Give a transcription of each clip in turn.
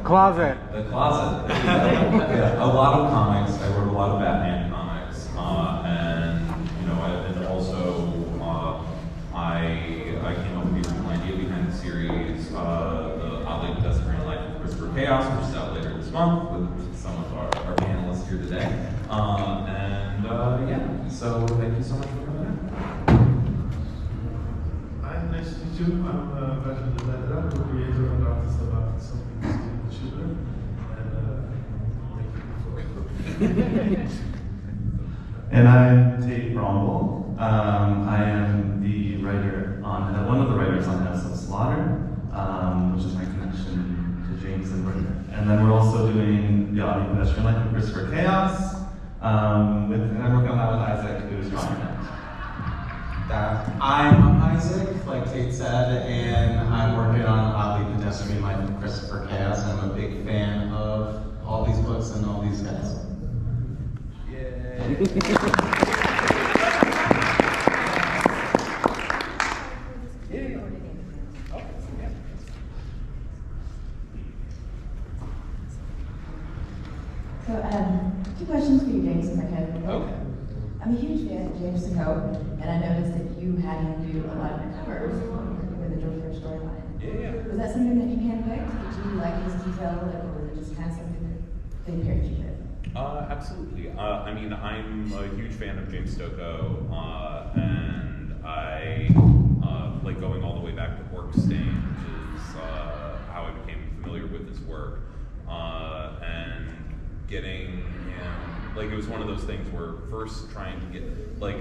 closet. The closet. Yeah, a lot of comics. I wrote a lot of Batman comics, and you know, and also I came up with the original idea behind the series, the Oddly Pedestrian Life of Christopher Chaos, which is out later this month with some of our panelists here today. Yeah, so thank you so much for coming in. Hi, nice to meet you. I'm Werther Dell'Edera, co-creator and artist about Something to See with Children. And thank you for And I'm Tate Brombal. I am the writer on one of the writers on House of Slaughter, which is my connection to James and Werther. And then we're also doing the Oddly Pedestrian Life of Christopher Chaos. And I'm working on that with Isaac, who's drawing it. I'm Isaac, like Tate said, and I'm working on Oddly Pedestrian Life of Christopher Chaos. I'm a big fan of all these books and all these guys. Yay! So, two questions for you, James, if I can. Okay. I'm a huge fan of James Tate, and I noticed that you had him do a lot of the covers with the George First storyline. Yeah. Was that something that you handpicked? Did you like his detail, or was it just kind of something that they paired you with? Absolutely. I mean, I'm a huge fan of James Stokoe, and I like going all the way back to Orkstein, which is how I became familiar with his work, and getting him, like, it was one of those things where first trying to get, like,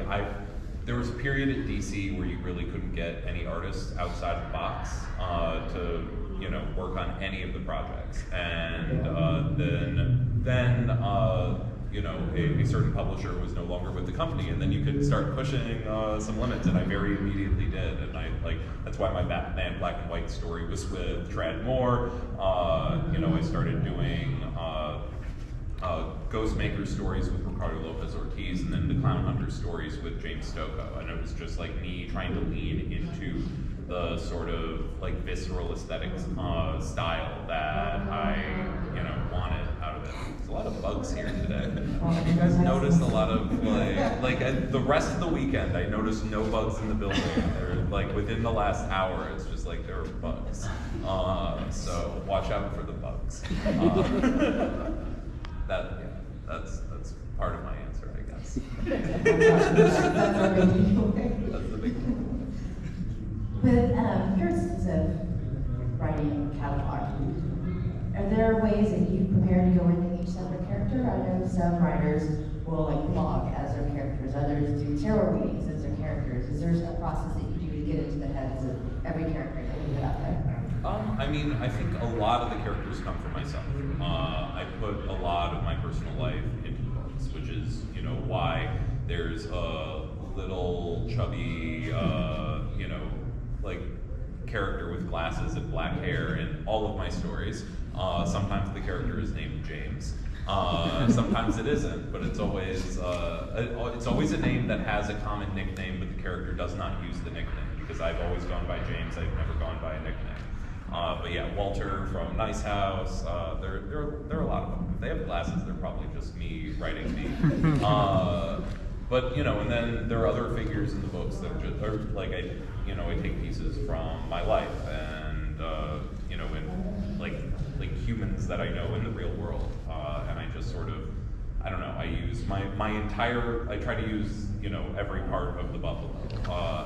there was a period at DC where you really couldn't get any artists outside the box to, you know, work on any of the projects, and then you know, a certain publisher was no longer with the company, and then you could start pushing some limits, and I very immediately did, and that's why my Batman Black and White story was with Trad Moore. You know, I started doing Ghostmaker stories with Ricardo Lopez Ortiz, and then the Clown Hunter stories with James Stokoe, and it was just like me trying to lean into the sort of like visceral aesthetics style that I, you know, wanted out of it. There's a lot of bugs here today. You guys noticed a lot of the rest of the weekend, I noticed no bugs in the building. They're like within the last hour, it's just like there are bugs. So watch out for the bugs. That's part of my answer, I guess. That's the big one. With your extensive writing catalog, are there ways that you prepare to go into each separate character? I know some writers will like blog as their characters, others do tarot readings as their characters. Is there a process that you do to get into the heads of every character that you put out there? I mean, I think a lot of the characters come from myself. I put a lot of my personal life into the books, which is, you know, why there's a little chubby, you know, like character with glasses and black hair in all of my stories. Sometimes the character is named James. Sometimes it isn't, but it's always a name that has a common nickname, but the character does not use the nickname, because I've always gone by James. I've never gone by a nickname. But yeah, Walter from Nice House. There are a lot of them. If they have glasses, they're probably just me writing me. But you know, and then there are other figures in the books that are like I take pieces from my life, and you know, in like humans that I know in the real world, and I just sort of, I don't know, I use I try to use, you know, every part of the buffalo,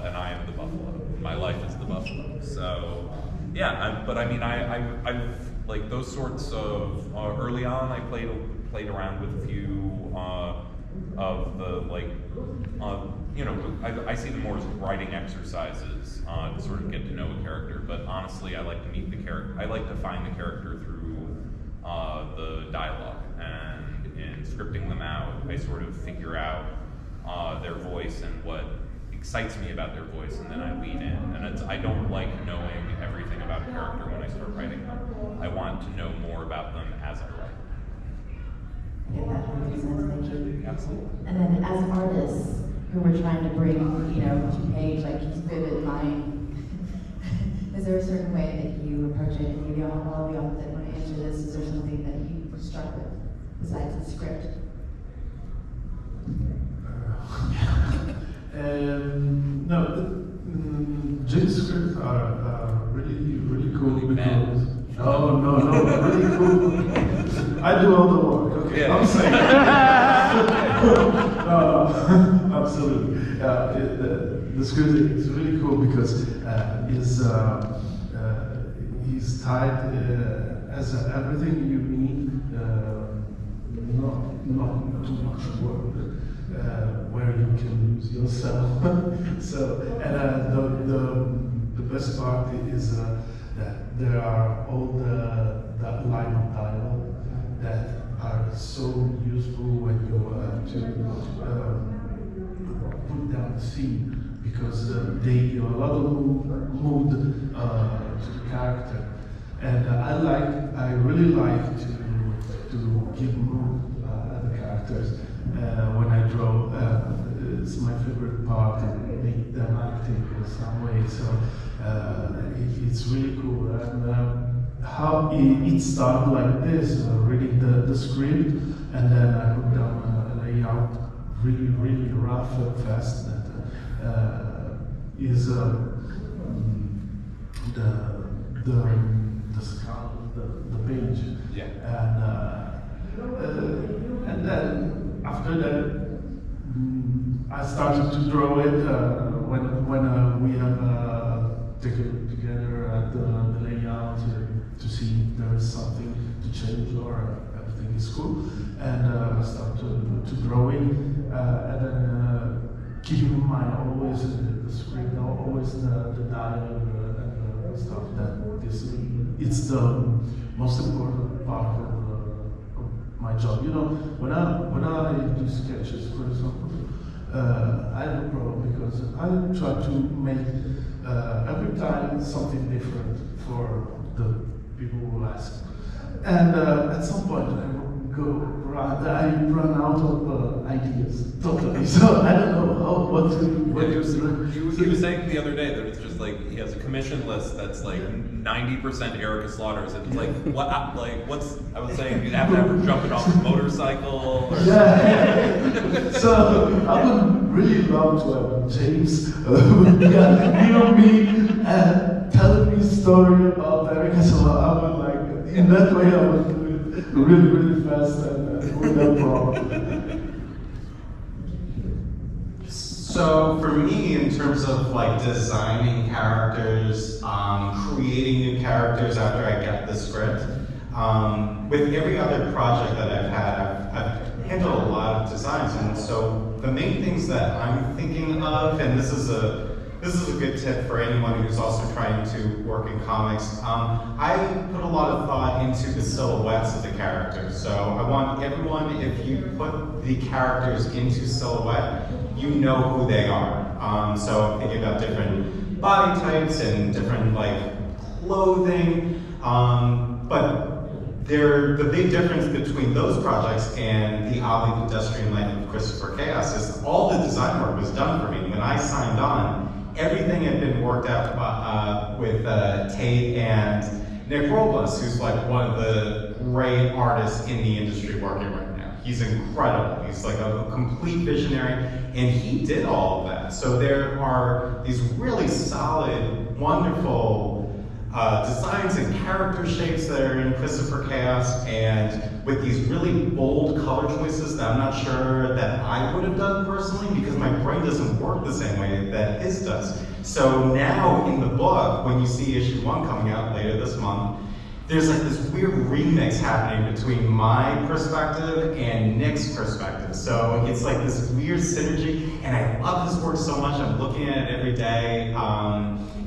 and I am the buffalo. My life is the buffalo. So yeah, but I mean, I've like those sorts of early on. I played around with a few of the like, you know, I see them more as writing exercises to sort of get to know a character. But honestly, I like to meet the character. I like to find the character through the dialogue, and in scripting them out, I sort of figure out their voice and what excites me about their voice, and then I lean in. And I don't like knowing everything about a character when I start writing them. I want to know more about them as I write. Yeah, that makes sense. Thank you. Absolutely. And then, as artists who are trying to bring, you know, to page like his vivid mind, is there a certain way that you approach it? And maybe I'll follow you off that range. this? Is there something that you were struck with besides the script? No, James' scripts are really cool because. No, really cool. I do all the work. Okay, Yeah. I'm saying. No, absolutely. The script is really cool because he's tied as everything you need. Not too much work, where you can lose yourself. So, and the best part is that there are all that line of dialogue that are so useful when you to put down the scene, because they give a lot of mood to the character, and I really like to give mood at the characters when I draw. It's my favorite part, to make them acting in some way. So it's really cool. And how it started like this, reading the script, and then I put down a layout really rough and fast. That is the skull, the page. Yeah. And then after that, I started to draw it when we have taken together at the layout to see if there is something to change or everything is cool. And I started to draw it, and then keeping in mind always the script, always the dialogue and the stuff that it's the most important part of my job. You know, when I do sketches, for example, I have a problem because I try to make every time something different for the people who ask. And at some point I run out of ideas totally. So I don't know what to do. He was saying the other day that it's just like he has a commission list that's like 90% Erica Slaughters, and it's like what's I was saying you'd have to have her jumping off a motorcycle. Or Yeah. So I would really love to have James me telling me a story about Erica. So I would like, in that way I would do it really fast and with no problem. So for me, in terms of like designing characters, creating new characters after I get the script, with every other project that I've had, I've handled a lot of designs, and so the main things that I'm thinking of, and this is a good tip for anyone who's also trying to work in comics. I put a lot of thought into the silhouettes of the characters. So I want everyone, if you put the characters into silhouette, you know who they are. So I'm thinking about different body types and different like clothing, but the big difference between those projects and the Oddly Pedestrian Life of Christopher Chaos is all the design work was done for me. When I signed on, everything had been worked out with Tate and Nick Robles, who's like one of the great artists in the industry working right now. He's incredible. He's like a complete visionary, and he did all of that. So there are these really solid, wonderful designs and character shapes that are in Christopher Chaos, and with these really bold color choices that I'm not sure that I would have done personally, because my brain doesn't work the same way that his does. So now in the book, when you see issue 1 coming out later this month, there's like this weird remix happening between my perspective and Nick's perspective. So it's like this weird synergy, and I love this work so much. I'm looking at it every day.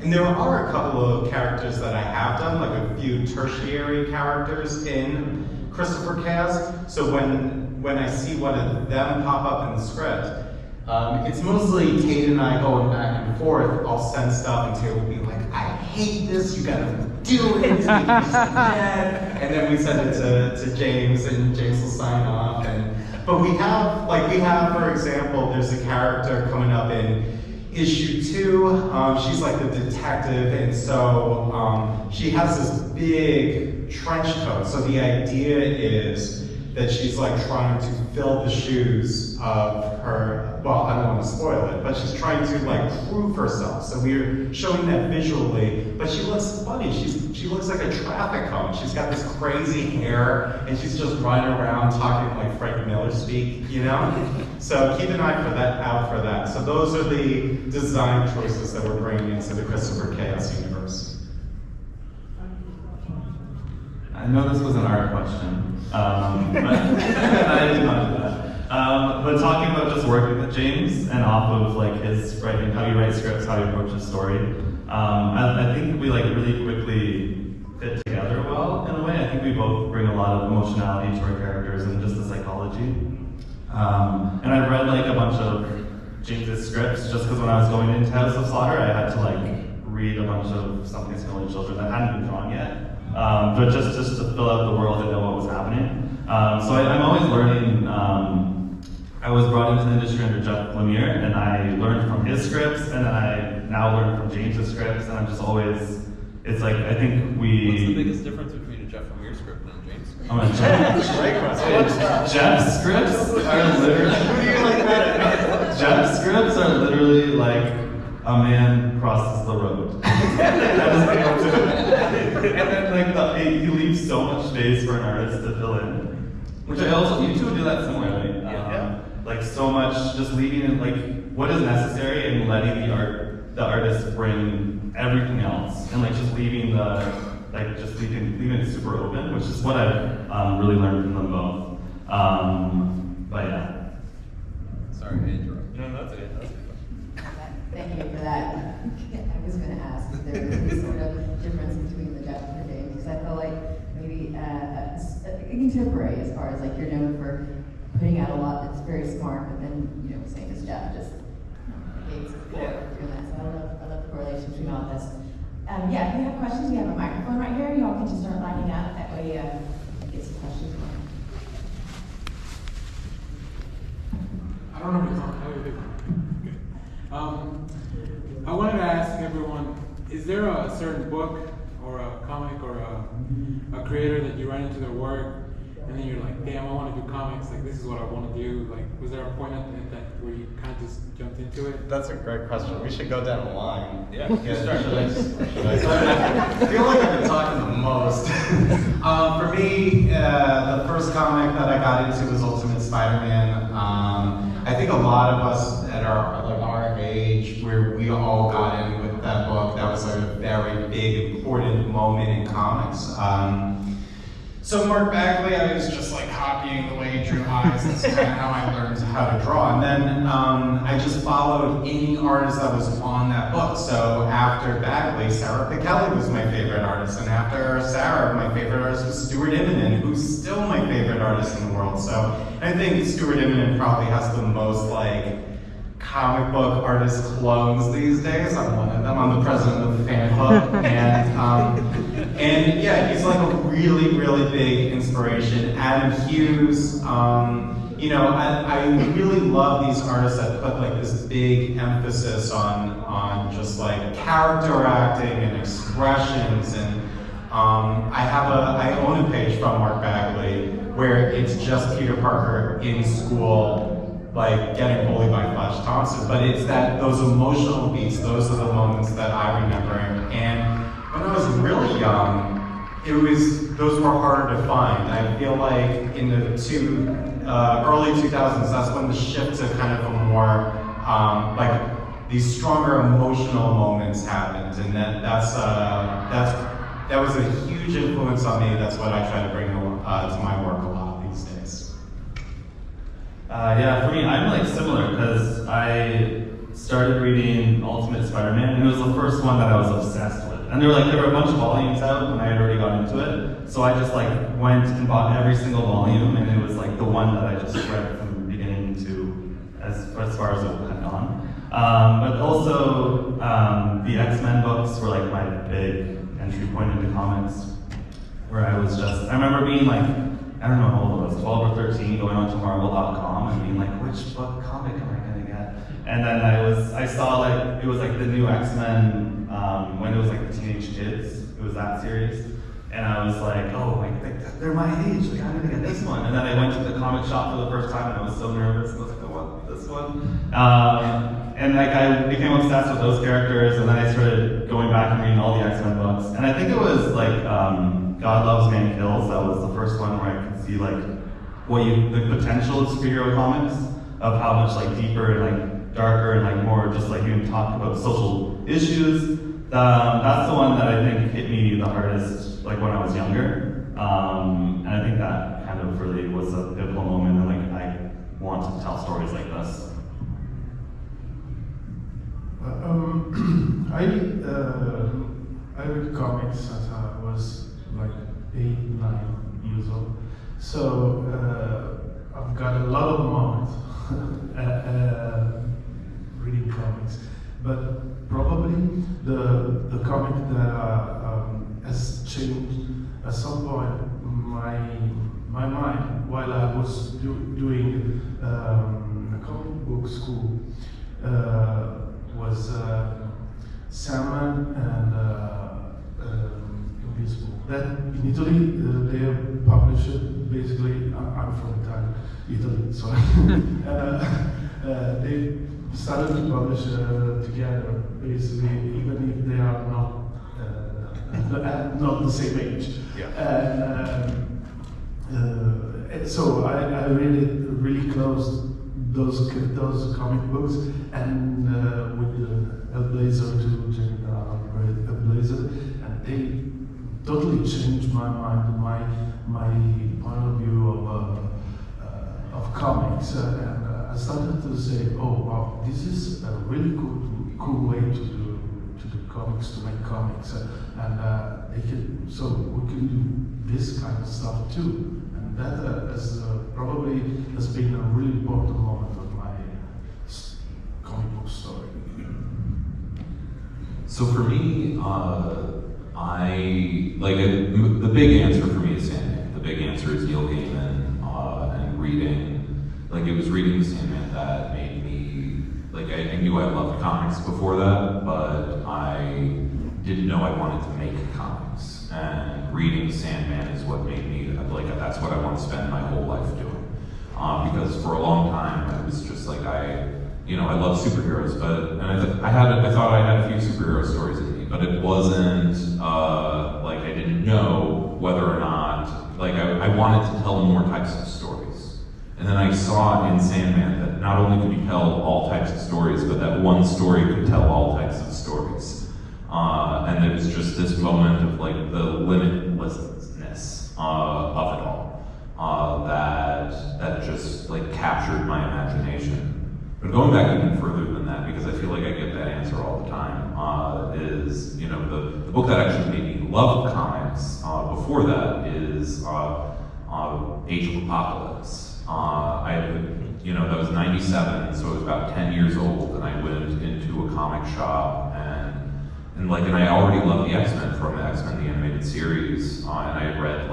And there are a couple of characters that I have done, like a few tertiary characters in Christopher Chaos. So when I see one of them pop up in the script, it's mostly Tate and I going back and forth. I'll send stuff and Tate will be like, I hate this, you gotta do it, it's making me so mad. And then we send it to James, and James will sign off. But we have, for example, there's a character coming up in issue 2, she's like the detective, and so she has this big trench coat. So the idea is that she's like trying to fill the shoes of her, well, I don't want to spoil it, but she's trying to like prove herself. So we're showing that visually, but she looks funny. She looks like a traffic cone. She's got this crazy hair, and she's just running around talking like Frank Miller speak, you know? So keep an eye out for that. So those are the design choices that we're bringing into the Christopher Chaos universe. I know this was an art question, but I did not do that. But talking about just working with James and off of like his writing, how you write scripts, how you approach a story, I think we like really quickly fit together well in a way. I think we both bring a lot of emotionality to our characters and just the psychology. And I've read like a bunch of James's scripts just because when I was going into House of Slaughter, I had to like read a bunch of Something Smelling Children that hadn't been drawn yet. But just to fill out the world and know what was happening. So I'm always learning. I was brought into the industry under Jeff Lemire, and I learned from his scripts, and then I now learn from James's scripts, and I'm just always, it's like, I think we... What's the biggest difference between a Jeff Lemire script and a James script? Oh, Jeff's scripts are literally... Jeff's scripts are literally like, a man crosses the road. That is able to, and then like he leaves so much space for an artist to fill in, which I also, you two do that similarly. Like so much, just leaving it like what is necessary and letting the artist bring everything else, and like just leaving leaving it super open, which is what I've really learned from them both. But yeah. Sorry, I interrupted. No, that's it. Thank you for that. I was going to ask if there was any sort of difference between the Jeff and the James, because I feel like maybe contemporary as far as like you're known for putting out a lot that's very smart, but then same as Jeff, just gates forward doing that. So I love the correlation between all this. Yeah, if you have questions, we have a microphone right here. Y'all can just start lining up. That way, get some questions. I don't know what it's on. I wanted to ask everyone, is there a certain book or a comic or a creator that you run into their work and then you're like, damn, I want to do comics, like this is what I want to do? Like, was there a point at that where you kind of just jumped into it? That's a great question. We should go down the line. Yeah, I feel like I've been talking the most. For me, the first comic that I got into was Ultimate Spider-Man. I think a lot of us at our age, where we all got in with that book, that was a very big, important moment in comics. So Mark Bagley, I was just like copying the way he drew eyes. That's kind of how I learned how to draw. And then I just followed any artist that was on that book. So after Bagley, Sarah Pichelli was my favorite artist. And after Sarah, my favorite artist was Stuart Immonen, who's still my favorite artist in the world. So I think Stuart Immonen probably has the most like comic book artist clones these days. I'm one of them. I'm the president of the fan club. And yeah, he's like a really, really big inspiration. Adam Hughes, I really love these artists that put like this big emphasis on just like character acting and expressions. And I own a page from Mark Bagley where it's just Peter Parker in school, like getting bullied by Flash Thompson, but it's those emotional beats, those are the moments that I remember. And when I was really young, those were harder to find. I feel like in the early 2000s, that's when the shift to kind of a more, like these stronger emotional moments happened. And that was a huge influence on me. That's what I try to bring to my work a lot these days. Yeah, for me, I'm like similar because I started reading Ultimate Spider-Man, and it was the first one that I was obsessed with. And there were a bunch of volumes out, and I had already got into it. So I just like went and bought every single volume, and it was like the one that I just read from the beginning to as far as it had gone. But also the X-Men books were like my big entry point into comics, where I remember being like, I don't know how old I was, 12 or 13, going on to Marvel.com and being like, which book comic am I gonna get? And then I saw like, it was like the new X-Men, when it was like the Teenage Kids, it was that series. And I was like, oh, like they're my age, like I'm gonna get this one. And then I went to the comic shop for the first time and I was so nervous. I was like, I want this one. And like I became obsessed with those characters, and then I started going back and reading all the X-Men books. And I think it was like God Loves, Man Kills. That was the first one where I could see like the potential of superhero comics, of how much like deeper and like darker and like more just like even talk about social issues. That's the one that I think hit me the hardest, like when I was younger. And I think that kind of really was a pivotal moment, and like I want to tell stories like this. I read comics as I was like 8, 9 years old. So I've got a lot of moments reading comics. But probably the comic that has changed at some point my mind while I was doing a comic book school was Sandman and Invisible. That in Italy they publish it basically. I'm from Italy, sorry. They started to publish together, basically, even if they are not the same age. Yeah. And so I really closed those comic books, and with the Hellblazer to Hellblazer, and they totally changed my mind, my point of view of comics, and I started to say, oh wow, this is a really cool way to do comics, to make comics, and so we can do this kind of stuff too, and that probably has been a really important moment of my comic book story. So for me, the big answer for me is Sandman. The big answer is Neil Gaiman, and reading. Like, it was reading the Sandman that made me, like, I knew I loved comics before that, but I didn't know I wanted to make comics. And reading Sandman is what made me, like, that's what I want to spend my whole life doing. Because for a long time, I was just like, I love superheroes, but, and I thought I had a few superhero stories in me, but it wasn't, like, I didn't know whether or not, like, I wanted to tell more types of stories. And then I saw in Sandman that not only could you tell all types of stories, but that one story could tell all types of stories. And it was just this moment of like the limitlessness of it all that just like captured my imagination. But going back even further than that, because I feel like I get that answer all the time, is the book that actually made me love comics before that is Age of Apocalypse. That was 97, so I was about 10 years old, and I went into a comic shop, and I already loved the X-Men from the X-Men the animated series, and I had read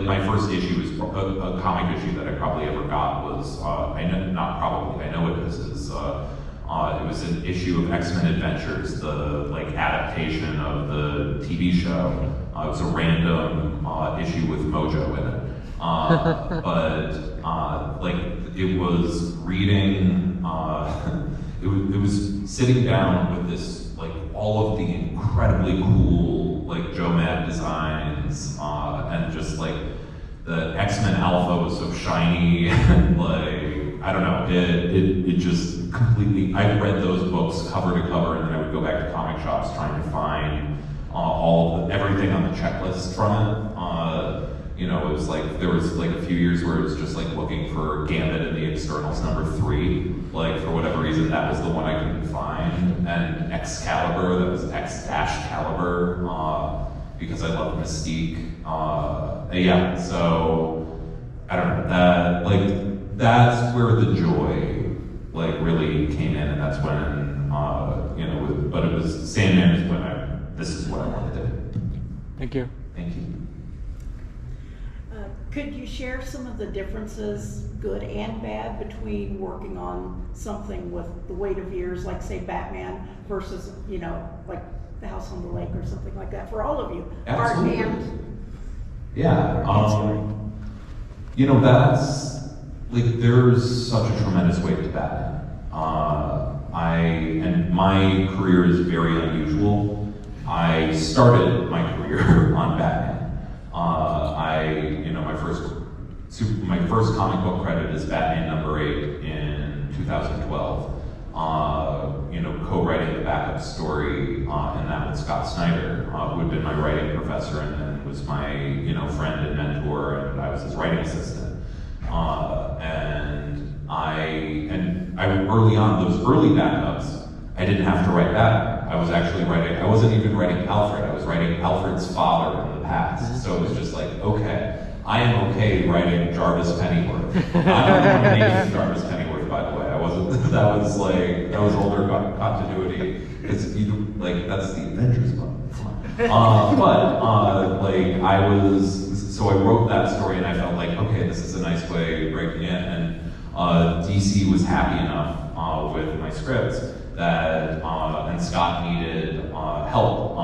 my first issue was a comic issue that I probably ever got was I know it was an issue of X-Men Adventures, the adaptation of the TV show. It was a random issue with Mojo in it. It was reading, it was sitting down with this, all of the incredibly cool, Joe Mad designs, and just the X-Men Alpha was so shiny, and I don't know, it just completely, I read those books cover to cover, and then I would go back to comic shops trying to find everything on the checklist from it. It was there was a few years where it was just looking for Gambit in the Externals #3. For whatever reason, that was the one I couldn't find. And Excalibur, that was X-Caliber, because I love Mystique. Yeah, so I don't know, that's where the joy really came in, and that's when but it was Sandman is when this is what I wanted to do. Thank you. Thank you. Could you share some of the differences, good and bad, between working on something with the weight of years, like say Batman, versus, The House on the Lake or something like that, for all of you? Absolutely. Art and Yeah, you know, that's, like, there's such a tremendous weight to Batman. And my career is very unusual. I started my career on Batman. You know, my first comic book credit is Batman #8 in 2012. You know, co-writing the backup story in that with Scott Snyder, who had been my writing professor and then was my, you know, friend and mentor, and I was his writing assistant. And I early on, those early backups, I didn't have to write Batman. I wasn't even writing Alfred, I was writing Alfred's father in the past. So it was just like, okay, I am okay writing Jarvis Pennyworth. I'm not making Jarvis Pennyworth, by the way. That was older continuity. Because that's the Avengers book. So I wrote that story and I felt like, okay, this is a nice way of breaking in. And DC was happy enough with my scripts that, and Scott needed help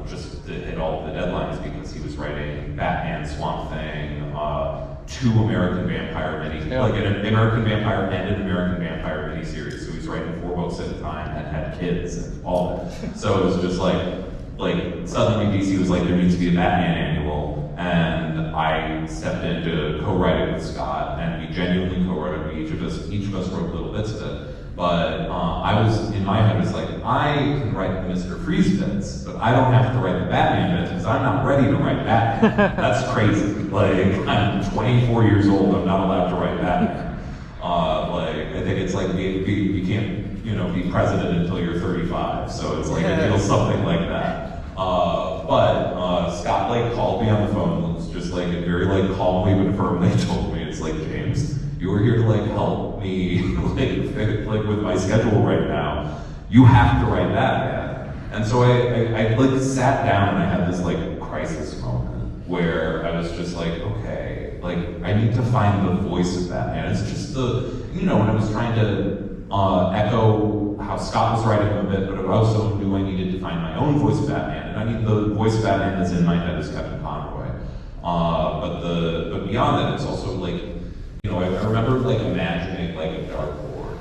just to hit all the deadlines because he was writing Batman, Swamp Thing, 2 American Vampire like an American Vampire and an American Vampire miniseries. So he was writing 4 books at a time and had kids and all that. So it was just like suddenly DC was like, there needs to be a Batman annual. And I stepped in to co-write it with Scott, and we genuinely co-wrote it. Each of us wrote little bits of it. But in my head, it's like, I can write the Mr. Freeze bits, but I don't have to write the Batman bits because I'm not ready to write Batman. That's crazy. Like, I'm 24 years old, I'm not allowed to write Batman. I think it's like, you can't, you know, be president until you're 35. So it's like, it feels something like that. But Scott called me on the phone. It was just very calmly but firmly told me, it's like, James, you are here to help me with my schedule right now. You have to write Batman. And so I sat down and I had this crisis moment where I was just like, okay, I need to find the voice of Batman. It's just when I was trying to echo how Scott was writing a bit, but I also knew I needed to find my own voice of Batman, and I need the voice of Batman that's in my head is Kevin Conroy. But beyond that, it's also I remember imagining a dartboard,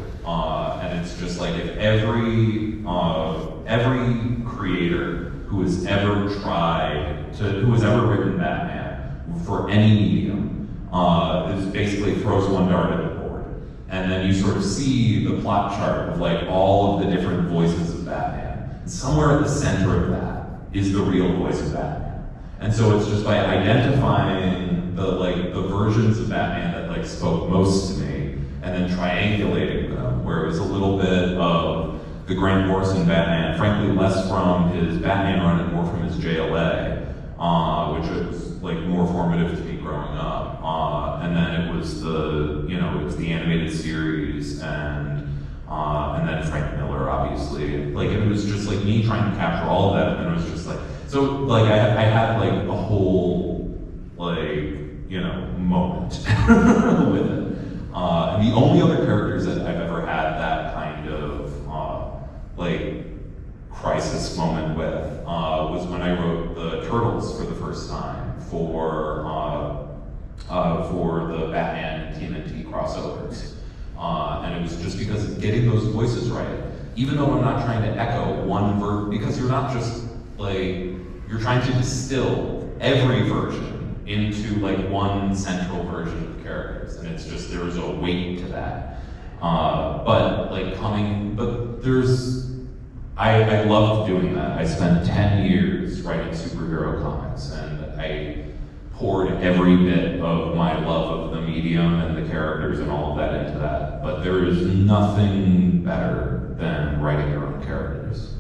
and it's just if every creator who has ever written Batman for any medium is basically throws one dart at the board. And then you sort of see the plot chart of all of the different voices of Batman. And somewhere at the center of that is the real voice of Batman. And so it's just by identifying the versions of Batman that spoke most to me, and then triangulating them, where it was a little bit of the Grant Morrison Batman, frankly less from his Batman run and more from his JLA, which was more formative to me growing up. And then it was the animated series, and then Frank Miller, obviously. And it was just me trying to capture all of that, and it was just I had a whole moment with it. And the only other characters that I've ever had that kind of crisis moment with was when I wrote the Turtles for the first time for the Batman TNT crossovers. And it was just because getting those voices right, even though I'm not trying to echo one because you're not just you're trying to distill every version into one central version of characters, and it's just there was a weight to that. I loved doing that. I spent 10 years writing superhero comics, and I poured every bit of my love of the medium and the characters and all of that into that. But there is nothing better than writing your own characters.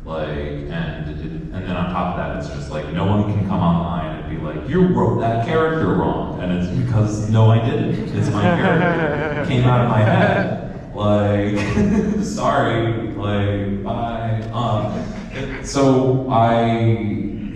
And then on top of that, it's just no one can come online and be like, you wrote that character wrong. And it's because, no, I didn't. It's my character. It came out of my head. Sorry, bye. So I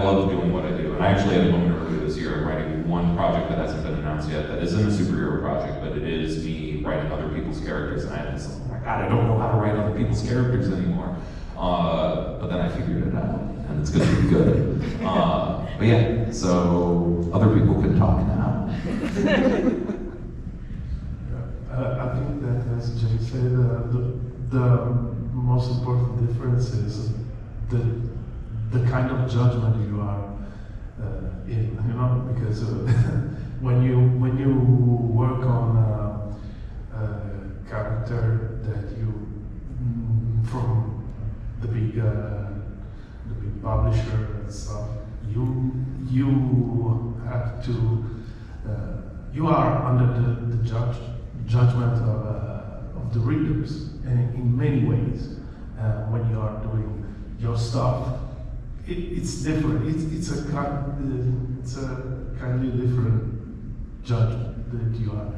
love doing what I do. And I actually had a moment earlier this year. I'm writing one project that hasn't been announced yet that isn't a superhero project, but it is me writing other people's characters. And I had this, oh my God, I don't know how to write other people's characters anymore. But then I figured it out, and it's gonna be good. But yeah, so other people can talk now. I think that, as Jay said, the most important difference is the kind of judgment you are in, you know, because when you work on a character that you from the big publisher and stuff, you have to you are under the judgment of the readers in many ways. When you are doing your stuff, it's different. It's a kindly different judgment that you are.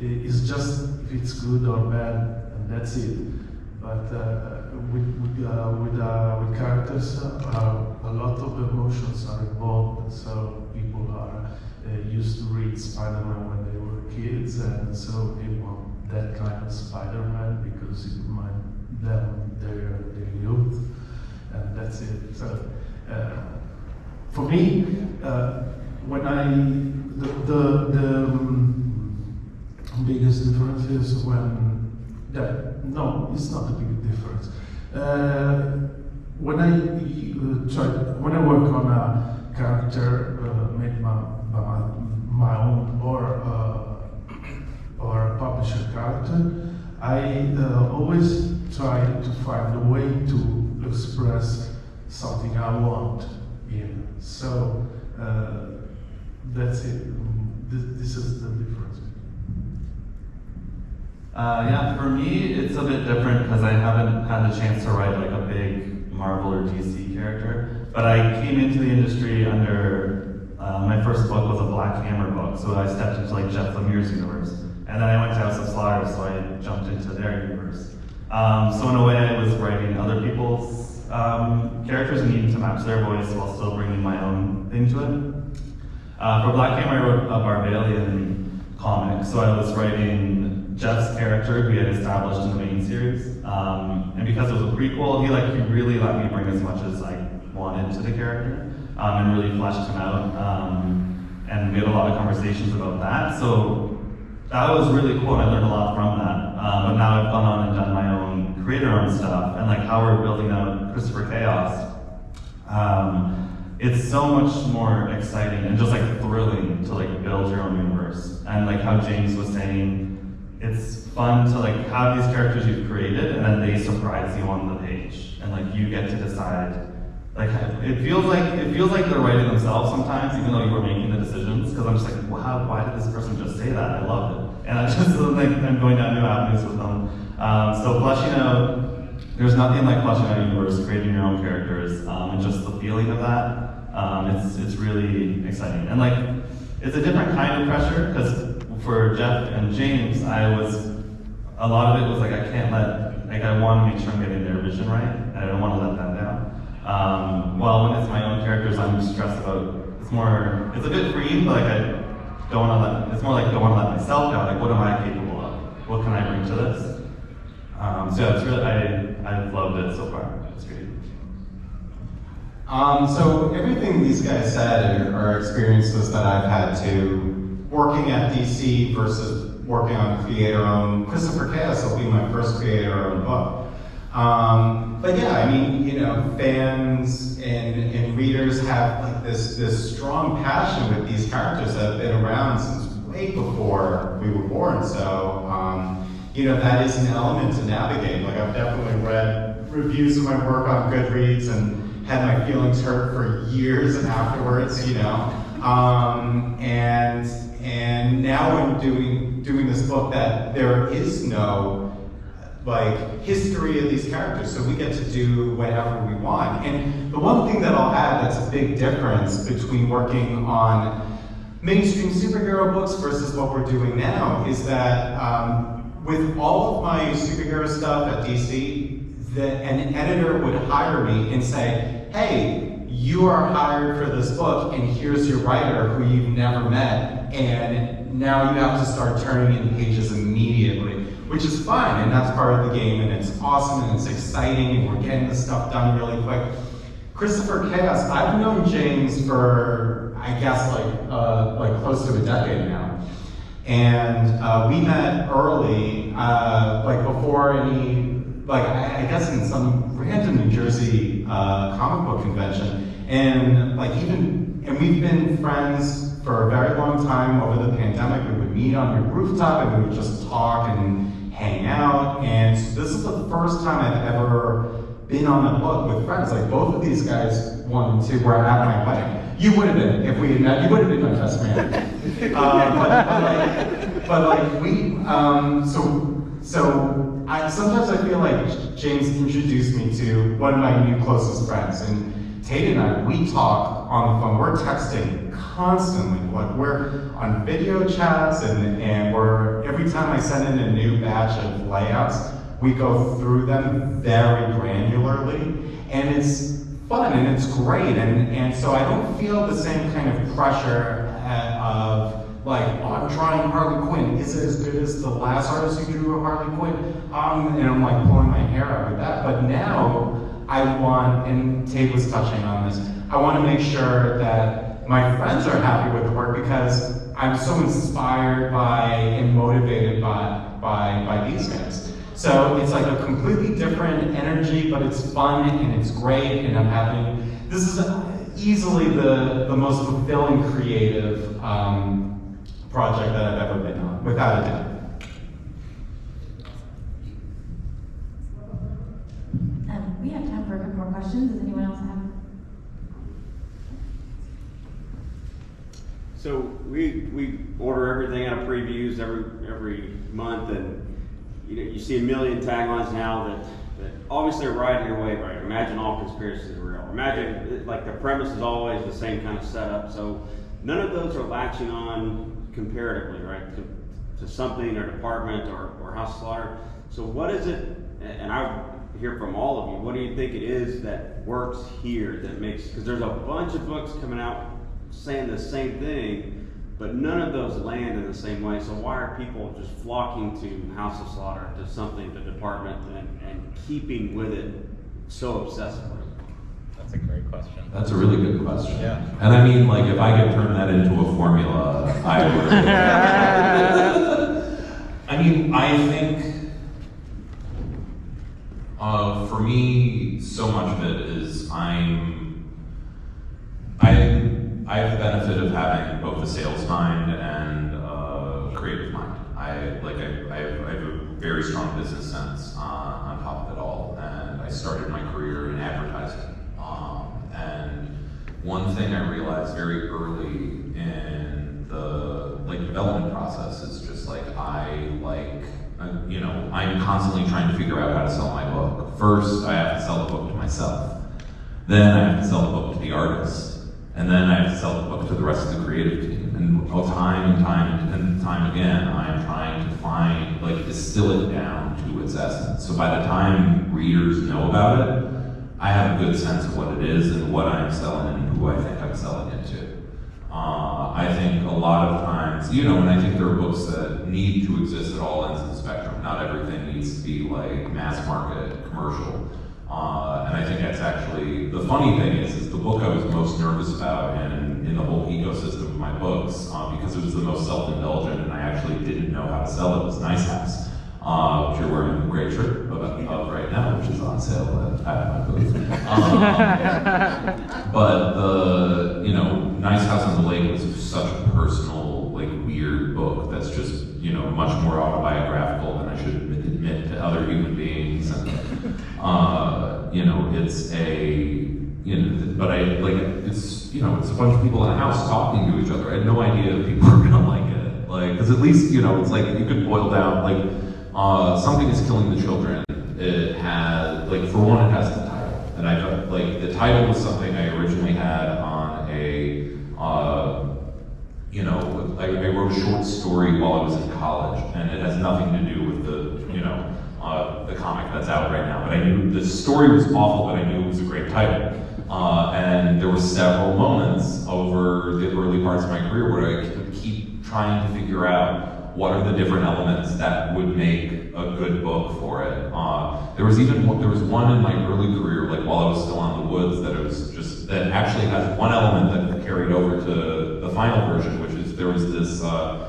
It's just if it's good or bad, and that's it. But with characters, a lot of emotions are involved. So people are used to read Spider-Man when they were kids, and so they want that kind of Spider-Man because it reminds them their youth, and that's it. So for me, when the biggest difference is when no, it's not a big difference. When I work on a character made by my own or a publisher character, I always try to find a way to express something I want in. So that's it. This is the difference. Yeah, for me, it's a bit different because I haven't had the chance to write like a big Marvel or DC character. But I came into the industry under, my first book was a Black Hammer book, so I stepped into like Jeff Lemire's universe. And then I went to House of Slaughter, so I jumped into their universe. So in a way, I was writing other people's characters and needing to match their voice while still bringing my own thing to it. For Black Hammer, I wrote a Barbalian comic, so I was writing Jeff's character who he had established in the main series, and because it was a prequel, he really let me bring as much as I wanted to the character, and really fleshed him out, and we had a lot of conversations about that, so that was really cool, and I learned a lot from that, but now I've gone on and done my own creator-owned stuff, and like how we're building out Christopher Chaos, it's so much more exciting and just like thrilling to like build your own universe, and like how James was saying, it's fun to like have these characters you've created and then they surprise you on the page, and like you get to decide. Like it feels like they're writing themselves sometimes, even though you were making the decisions. Because I'm just like, wow, why did this person just say that? I loved it, and I just like I'm going down new avenues with them. So fleshing out, there's nothing like fleshing out a universe, creating your own characters, and just the feeling of that. It's really exciting, and like it's a different kind of pressure because. For Jeff and James, a lot of it was like, I want to make sure I'm getting their vision right, and I don't want to let them down. While when it's my own characters, I'm stressed about, it's a bit freeing, but like it's more like don't want to let myself down, like what am I capable of? What can I bring to this? So yeah, it's really, I've loved it so far, it's great. So everything these guys said are experiences that I've had too. Working at DC versus working on creator-owned. Christopher Chaos will be my first creator-owned book. But yeah, I mean, you know, fans and readers have like this strong passion with these characters that have been around since way before we were born. So, you know, that is an element to navigate. Like I've definitely read reviews of my work on Goodreads and had my feelings hurt for years and afterwards, you know. And now I'm doing this book that there is no like history of these characters, so we get to do whatever we want. And the one thing that I'll add that's a big difference between working on mainstream superhero books versus what we're doing now is that with all of my superhero stuff at DC, an editor would hire me and say, hey, you are hired for this book, and here's your writer who you've never met, and now you have to start turning in pages immediately, which is fine, and that's part of the game, and it's awesome, and it's exciting, and we're getting the stuff done really quick. Christopher Chaos, I've known James for, I guess, like close to a decade now. And we met early, like before any, like I guess in some random New Jersey comic book convention. And like and we've been friends for a very long time. Over the pandemic, we would meet on your rooftop and we would just talk and hang out. And this is the first time I've ever been on a book with friends. Like both of these guys, 1 and 2, were at my wedding. You would have been if we had met. You would have been my best man. So I sometimes I feel like James introduced me to one of my new closest friends, and Tate and I, we talk on the phone. We're texting constantly. Like we're on video chats, and we're every time I send in a new batch of layouts, we go through them very granularly, and it's fun and it's great, and so I don't feel the same kind of pressure of like, oh, I'm drawing Harley Quinn. Is it as good as the last artist who drew a Harley Quinn? And I'm like pulling my hair out with that. But now I want, and Tate was touching on this, I want to make sure that my friends are happy with the work because I'm so inspired by and motivated by these guys. So it's like a completely different energy, but it's fun and it's great, and this is easily the most fulfilling creative project that I've ever been on, without a doubt. We have time for a couple more questions. Does anyone else have? So we order everything out of previews every month, and you see a million taglines now that obviously are riding your wave, right? Imagine all conspiracies are real. Imagine like the premise is always the same kind of setup. So none of those are latching on comparatively, right, to something or department or House of Slaughter. So what is it, and I hear from all of you, what do you think it is that works here that makes, because there's a bunch of books coming out saying the same thing, but none of those land in the same way. So why are people just flocking to House of Slaughter, to something, to department, and keeping with it so obsessively? That's a great question. That's a really good question. Yeah. And I mean, like, if I could turn that into a formula, I would. I mean, I think for me, so much of it is I have the benefit of having both a sales mind and a creative mind. I have a very strong business sense on top of it all, and I started my career in advertising. And one thing I realized very early in the development process is just I'm constantly trying to figure out how to sell my book. First, I have to sell the book to myself. Then I have to sell the book to the artist. And then I have to sell the book to the rest of the creative team. And time and time again, I'm trying to distill it down to its essence. So by the time readers know about it, I have a good sense of what it is and what I'm selling and who I think I'm selling it to. I think a lot of times, and I think there are books that need to exist at all ends of the spectrum. Not everything needs to be like mass market, commercial. And I think that's actually, the funny thing is the book I was most nervous about in the whole ecosystem of my books, because it was the most self-indulgent and I actually didn't know how to sell it, was Nice House. Which you're wearing a great shirt of right now, which is on sale at my booth. But Nice House on the Lake was such a personal, weird book that's just, much more autobiographical than I should admit to other human beings. And, it's it's a bunch of people in a house talking to each other. I had no idea if people were gonna like it. Because at least, it's like you could boil down, Something is Killing the Children. It has, for one, it has the title. And the title was something I originally had on I wrote a short story while I was in college, and it has nothing to do with the comic that's out right now. But I knew the story was awful, but I knew it was a great title. And there were several moments over the early parts of my career where I could keep trying to figure out what are the different elements that would make a good book for it. There was one in my early career, like while I was still on the woods, that actually has one element that carried over to the final version, which is there was this, an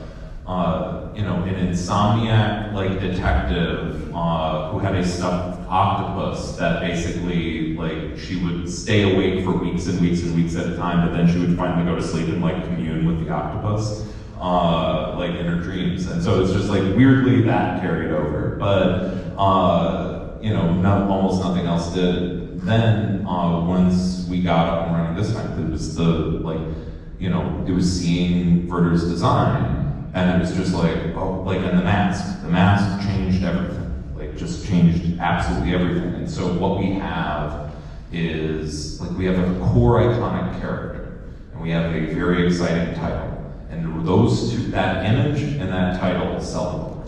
insomniac like detective who had a stuffed octopus that basically like she would stay awake for weeks and weeks and weeks at a time, but then she would finally go to sleep and like commune with the octopus. Like in her dreams, and so it's just like weirdly that carried over, but almost nothing else did. Then once we got up and running this time, it was it was seeing Werther's design, and it was just like, and the mask changed everything, like just changed absolutely everything. And so what we have is like we have a core iconic character, and we have a very exciting title. And those two, that image and that title, sell the book.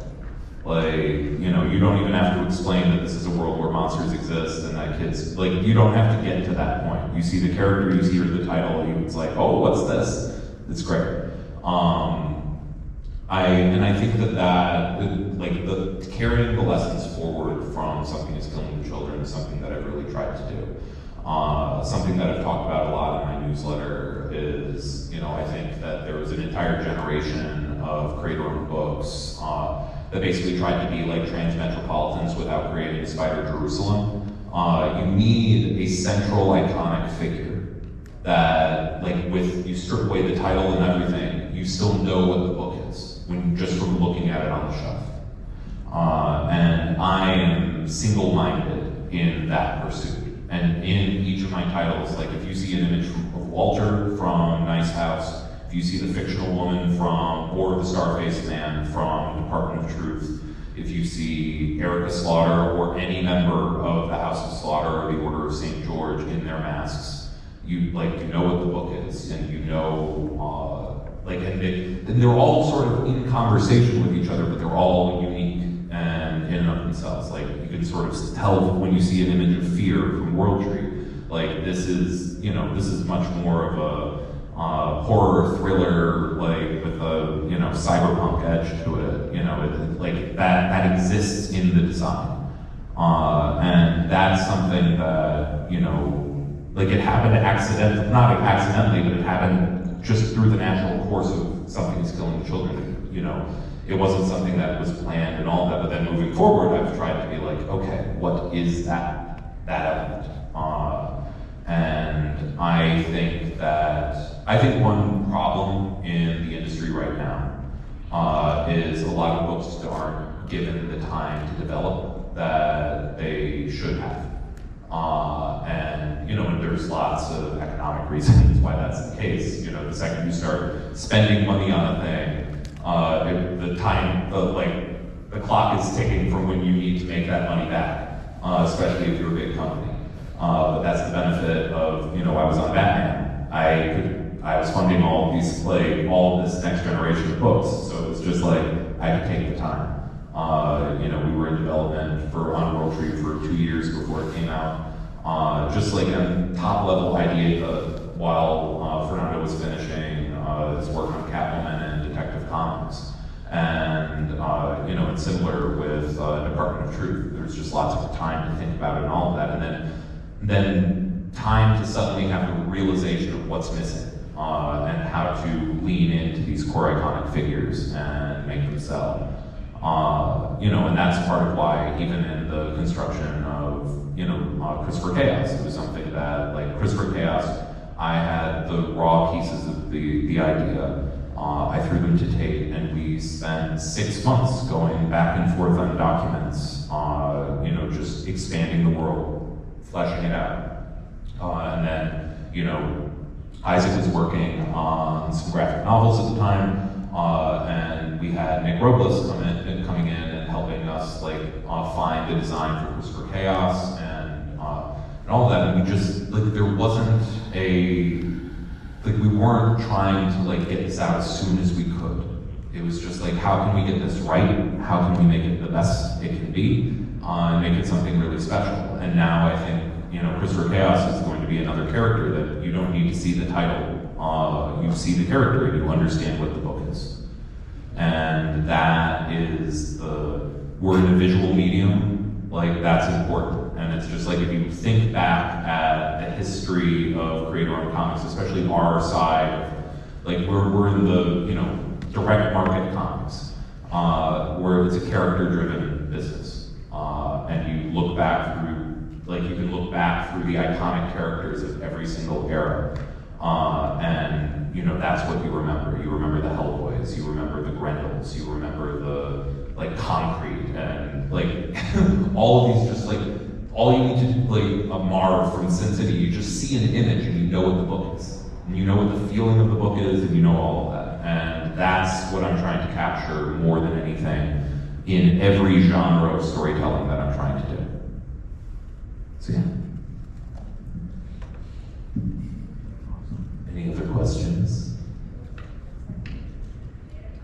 Like, you don't even have to explain that this is a world where monsters exist and that kids, like, you don't have to get to that point. You see the character, you hear the title, it's like, oh, what's this? It's great. I think that the carrying the lessons forward from Something is Killing the Children is something that I've really tried to do. Something that I've talked about a lot in my newsletter is, I think that there was an entire generation of creator-owned books that basically tried to be like Transmetropolitans without creating a Spider Jerusalem. You need a central iconic figure that, like, you strip away the title and everything, you still know what the book is, just from looking at it on the shelf. And I am single-minded in that pursuit. And in each of my titles, like if you see an image of Walter from Nice House, if you see the fictional woman or the Star-Faced Man from Department of Truth, if you see Erica Slaughter or any member of the House of Slaughter or the Order of St. George in their masks, you know what the book is, and and they're all sort of in conversation with each other, but they're all unique and in and of themselves. Like you can sort of tell when you see an image of Fear from World Tree, like this is much more of a horror thriller, like with a cyberpunk edge to it. That exists in the design, and that's something that it happened not accidentally, but it happened just through the natural course of Something is Killing the Children. It wasn't something that was planned and all that, but then moving forward, I've tried to be like, okay, what is that element? And I think one problem in the industry right now is a lot of books aren't given the time to develop that they should have. And there's lots of economic reasons why that's the case. The second you start spending money on a thing, the clock is ticking from when you need to make that money back, especially if you're a big company. But that's the benefit of, I was on Batman. I was funding all this next generation of books, so it was just like, I could take the time. We were in development on World Tree for 2 years before it came out. Just like a top level idea while Fernando was finishing his work on Catwoman and Detective Comics. And it's similar with Department of Truth. There's just lots of time to think about it and all of that. And then time to suddenly have a realization of what's missing and how to lean into these core iconic figures and make them sell. And that's part of why even in the construction of, Christopher Chaos, it was something that, like Christopher Chaos, I had the raw pieces of the idea. I threw them to Tate, and we spent 6 months going back and forth on documents, just expanding the world, fleshing it out. And then, Isaac was working on some graphic novels at the time, and we had Nick Robles coming in and helping us find the design for Christopher Chaos and all that. And we just there wasn't we weren't trying to get this out as soon as we could. It was just how can we get this right? How can we make it the best it can be and make it something really special? And now I think Christopher Chaos is going to be another character that you don't need to see the title. You see the character and you understand what the book is. And that is we're in a visual medium. Like, that's important. And it's just like, if you think back at the history of creator-owned comics, especially our side, like we're in the, you know, direct market comics, where it's a character-driven business. And you look back through, like you can look back through the iconic characters of every single era. And, you know, that's what you remember. You remember the Hellboys, you remember the Grendels, you remember the, like, Concrete, and, like, all of these just, like, all you need to do, like, a Marv from Sin City, you just see an image and you know what the book is. And you know what the feeling of the book is, and you know all of that. And that's what I'm trying to capture more than anything in every genre of storytelling that I'm trying to do. So, yeah. Any other questions?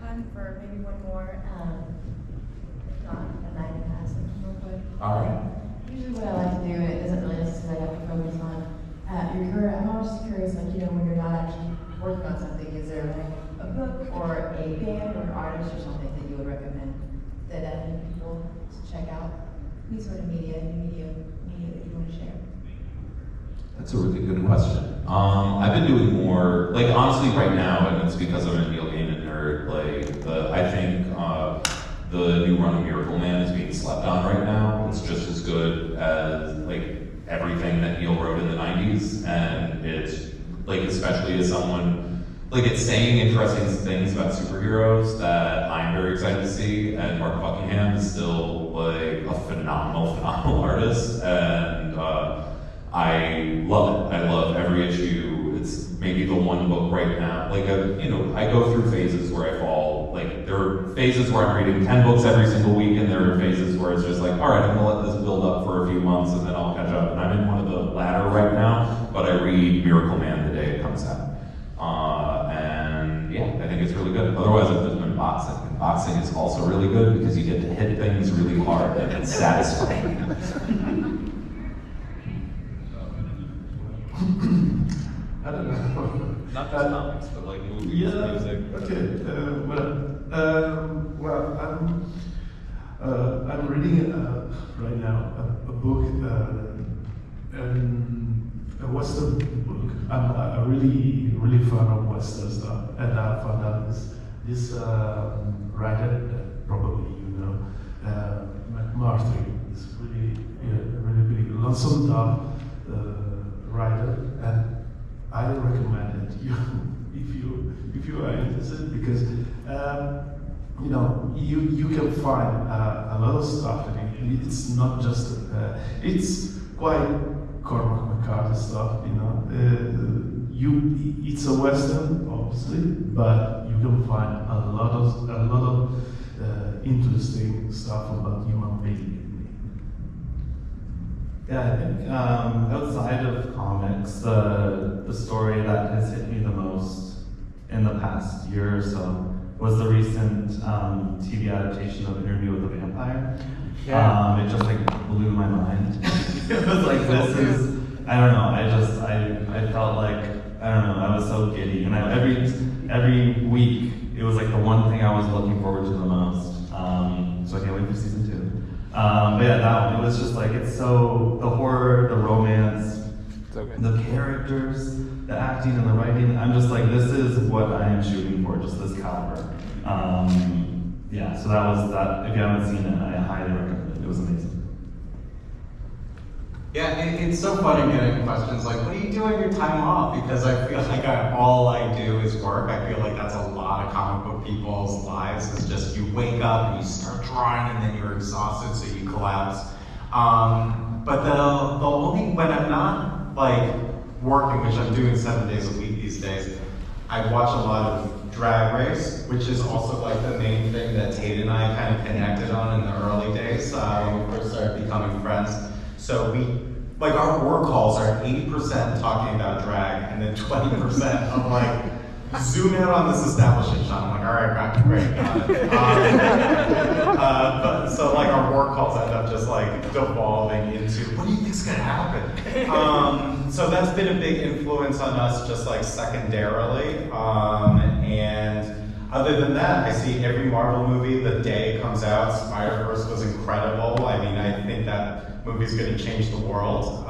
Time for maybe one more. If not, a night and pass it real quick. All right. Usually what I like to do, it doesn't really necessarily have to focus on your career. I'm always curious, like, you know, when you're not actually working on something, is there like a book or a band or an artist or something that you would recommend that people to check out? Any sort of media that you want to share? That's a really good question. I've been doing more, like, honestly right now, and it's because I'm a Neil Gaiman nerd, like, I think the new run of Miracle Man is being slept on right now. It's just as good as, like, everything that Neil wrote in the 90s, and it's, like, especially as someone, like, it's saying interesting things about superheroes that I'm very excited to see, and Mark Buckingham is still, like, a phenomenal artist, and I love it. I love every issue. It's maybe the one book right now. Like, you know, I go through phases where I fall. Like, there are phases where I'm reading 10 books every single week, and there are phases where it's just like, all right, I'm gonna let this build up for a few months, and then I'll catch up. And I'm in one of the latter right now, but I read Miracle Man the day it comes out. And yeah, I think it's really good. Otherwise, I've just been boxing. And boxing is also really good because you get to hit things really hard, and it's satisfying. I don't know. Not just comics, but like movies, Yeah. music. Okay. I'm reading right now a book, a Western book. I'm a really fan of Western stuff, and I found out this writer that probably you know, McMurtry, is really big, Lonesome Dove writer, and I recommend it if you are interested, because you know, you can find a lot of stuff in it. It's not just it's quite Cormac McCarthy stuff, you know. It's a Western, obviously, but you can find a lot of interesting stuff about human being. Yeah, I think outside of comics, the story that has hit me the most in the past year or so was the recent TV adaptation of Interview with a Vampire. Yeah. It just like blew my mind. It was like, this is, I don't know, I felt like, I don't know, I was so giddy. And every week, it was like the one thing I was looking forward to the most. So I can't wait for season 2. But yeah, that one, it was just like, it's so, the horror, the romance, the characters, the acting and the writing, I'm just like, this is what I am shooting for, just this caliber. Yeah, so that was that. If you haven't seen it, I highly recommend it. It was amazing. Yeah, it's so funny getting questions like, what do you do on your time off? Because I feel like all I do is work. I feel like that's a lot of comic book people's lives, is just you wake up and you start drawing and then you're exhausted, so you collapse. But the only, when I'm not like working, which I'm doing 7 days a week these days, I watch a lot of Drag Race, which is also like the main thing that Tate and I kind of connected on in the early days when we first started becoming friends. So like our work calls are 80% talking about drag and then 20% of like, zoom in on this establishing shot. I'm like, all right, great, got it. But so like our work calls end up just like devolving into, what do you think's gonna happen? So that's been a big influence on us, just like secondarily. And other than that, I see every Marvel movie the day it comes out. Spider-Verse was incredible. I mean, I think that movie's going to change the world.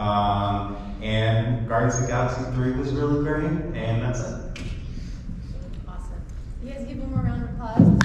And Guardians of the Galaxy 3 was really great, and that's it. Awesome. You guys give one more round of applause.